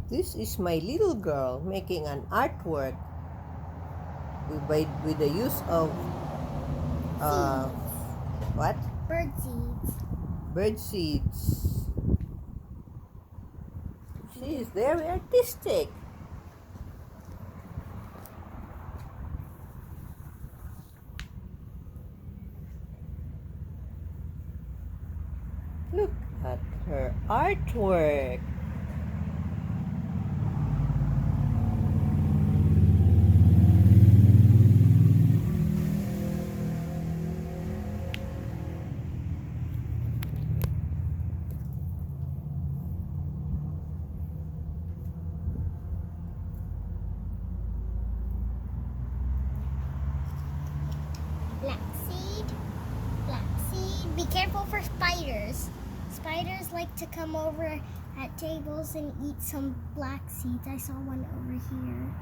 This is my little girl making an artwork with the use of uh, Seeds. what? Bird seeds. Bird seeds. She is very artistic. Look at her artwork. Black seed. Black seed. Be careful for spiders. Spiders like to come over at tables and eat some black seeds. I saw one over here.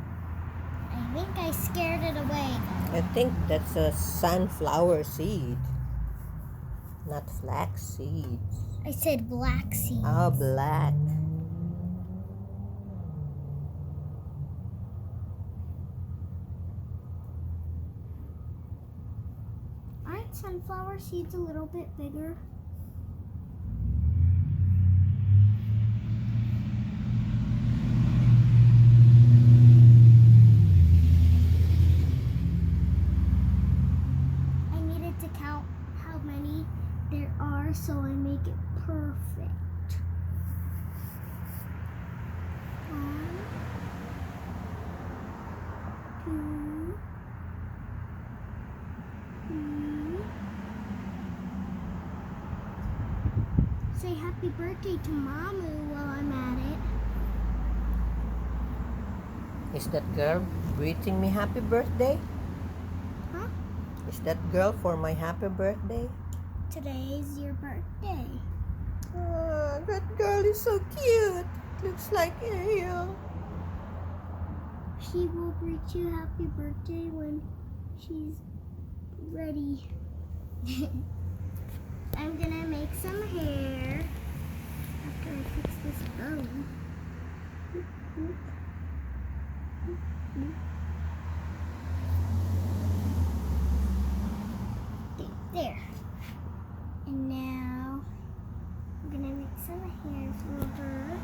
I think I scared it away. I think that's a sunflower seed, not flax seeds. I said black seeds. Oh, black. Aren't sunflower seeds a little bit bigger? I needed to count how many there are so I make it perfect. 1, 2, 3. Say happy birthday to Mamu while I'm at it. Is that girl greeting me happy birthday? Huh? Is that girl for my happy birthday? Today is your birthday. Oh, that girl is so cute. Looks like Ariel. She will greet you happy birthday when she's ready. I'm gonna make some hair after I fix this bow. There. And now I'm gonna make some hair for her.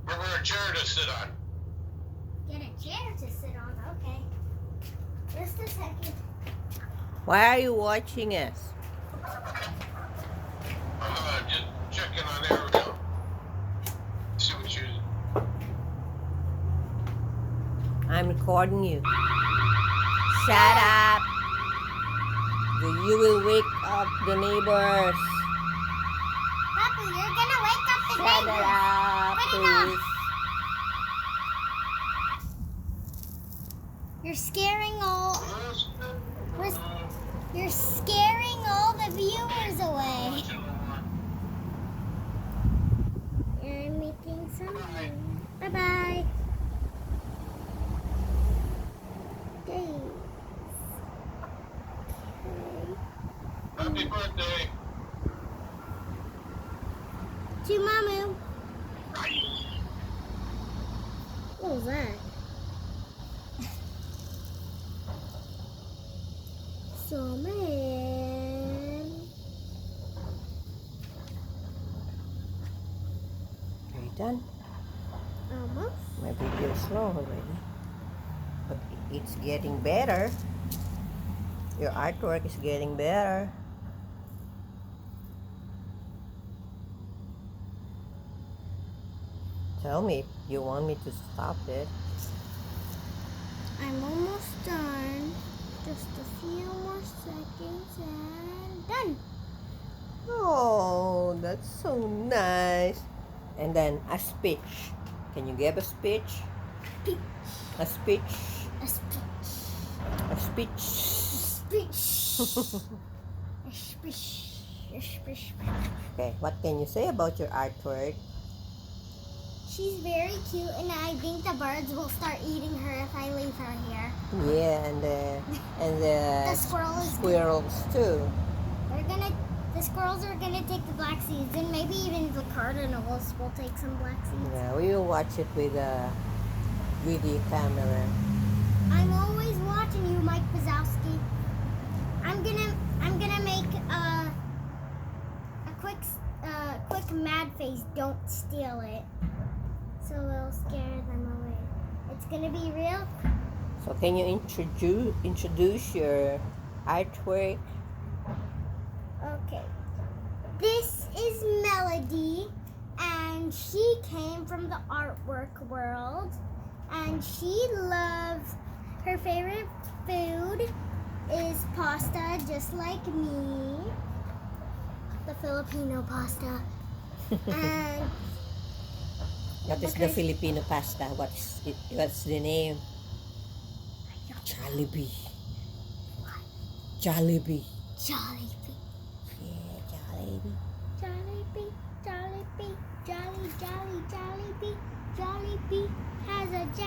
A chair to sit on. Get a chair to sit on, okay. Just a second. Why are you watching us? Just checking on Ariel. See what you. I'm recording you. Shut up. You will wake up the neighbors. Papu, you're gonna wake up the Shut neighbors. up, Good enough. please. You're scaring all. You're scaring all the viewers away. You're making some. Bye bye. Thanks. Happy birthday. To Mamu. What was that? So man. Are you done? Almost. My video is slow already. But it's getting better. Your artwork is getting better. Tell me if you want me to stop it. I'm almost done. Just a few more seconds and done. Oh, that's so nice. And then a speech. Can you give a speech? Speech. A speech. A speech. A speech. Speech. A speech. A speech. Okay, what can you say about your artwork? She's very cute, and I think the birds will start eating her if I leave her here. Yeah, and the The squirrels. squirrels too. The squirrels are gonna take the black seeds, and maybe even the cardinals will take some black seeds. Yeah, we will watch it with a video camera. I'm always watching you, Mike Wazowski. I'm gonna make a quick mad face. Don't steal it, so it'll scare them away. It's gonna be real. So can you introduce your artwork? Okay. This is Melody, and she came from the artwork world, and she loves, her favorite food is pasta, just like me. The Filipino pasta. And What is the Filipino pasta? What's the name? Jollibee. Jollibee. Jollibee. Yeah, Jollibee. Jollibee, Jollibee, Jolly, Jolly, Jollibee. Jollibee has a J